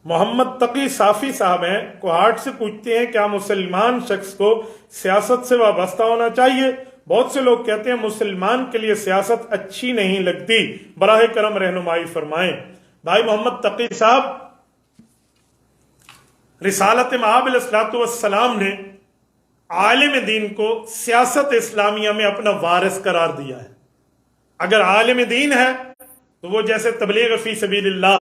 محمد تقی صافی صاحب ہیں، کوہاٹ سے پوچھتے ہیں کیا مسلمان شخص کو سیاست سے وابستہ ہونا چاہیے؟ بہت سے لوگ کہتے ہیں مسلمان کے لیے سیاست اچھی نہیں لگتی، براہ کرم رہنمائی فرمائیں۔ بھائی محمد تقی صاحب، رسالت مآب علیہ الصلوۃ والسلام نے عالم دین کو سیاست اسلامیہ میں اپنا وارث قرار دیا ہے۔ اگر عالم دین ہے تو وہ جیسے تبلیغ فی سبیل اللہ،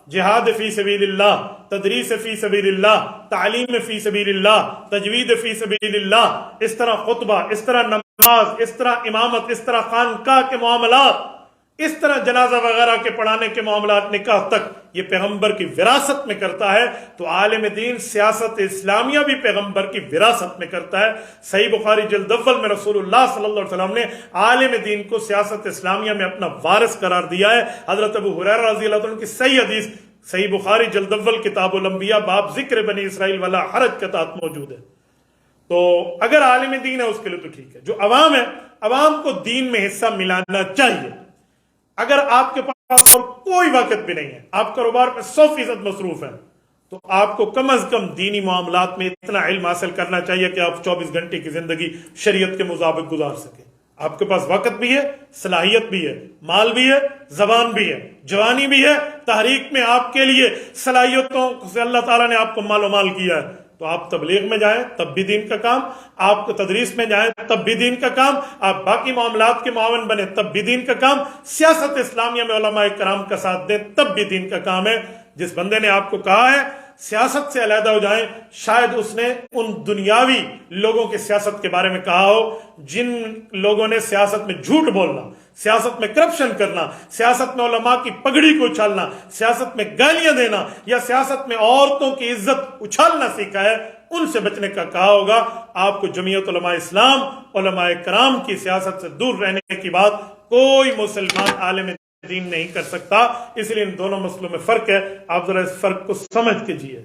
جہاد فی سبیل اللہ، تدریس فی سبیل اللہ، تعلیم فی سبیل اللہ، تجوید فی سبیل اللہ، اس طرح خطبہ، اس طرح نماز، اس طرح امامت، اس طرح خانقاہ کے معاملات، اس طرح جنازہ وغیرہ کے پڑھانے کے معاملات، نکاح تک یہ پیغمبر کی وراثت میں کرتا ہے، تو عالم دین سیاست اسلامیہ بھی پیغمبر کی وراثت میں کرتا ہے۔ صحیح بخاری جلد اول میں رسول اللہ صلی اللہ علیہ وسلم نے عالم دین کو سیاست اسلامیہ میں اپنا وارث قرار دیا ہے۔ حضرت ابو ہریرہ رضی اللہ عنہ کی صحیح حدیث صحیح بخاری جلد اول کتاب الانبیاء باب ذکر بنی اسرائیل ولا حرج کے تحت موجود ہے۔ تو اگر عالم دین ہے اس کے لیے تو ٹھیک ہے۔ جو عوام ہے، عوام کو دین میں حصہ ملانا چاہیے۔ اگر آپ کے پاس اور کوئی وقت بھی نہیں ہے، آپ کاروبار میں 100% مصروف ہیں، تو آپ کو کم از کم دینی معاملات میں اتنا علم حاصل کرنا چاہیے کہ آپ 24 گھنٹے کی زندگی شریعت کے مطابق گزار سکیں۔ آپ کے پاس وقت بھی ہے، صلاحیت بھی ہے، مال بھی ہے، زبان بھی ہے، جوانی بھی ہے، تحریک میں آپ کے لیے صلاحیتوں سے اللہ تعالیٰ نے آپ کو مال و مال کیا ہے، تو آپ تبلیغ میں جائیں تب بھی دین کا کام، آپ کو تدریس میں جائیں تب بھی دین کا کام، آپ باقی معاملات کے معاون بنے تب بھی دین کا کام، سیاست اسلامیہ میں علماء کرام کا ساتھ دیں تب بھی دین کا کام ہے۔ جس بندے نے آپ کو کہا ہے سیاست سے علیحدہ ہو جائیں، شاید اس نے ان دنیاوی لوگوں کے سیاست کے بارے میں کہا ہو جن لوگوں نے سیاست میں جھوٹ بولنا، سیاست میں کرپشن کرنا، سیاست میں علماء کی پگڑی کو اچھالنا، سیاست میں گالیاں دینا یا سیاست میں عورتوں کی عزت اچھالنا سیکھا ہے، ان سے بچنے کا کہا ہوگا۔ آپ کو جمعیت علماء اسلام، علماء کرام کی سیاست سے دور رہنے کی بات کوئی مسلمان عالم دین نہیں کر سکتا۔ اس لیے ان دونوں مسئلوں میں فرق ہے، آپ ذرا اس فرق کو سمجھ کے جیے۔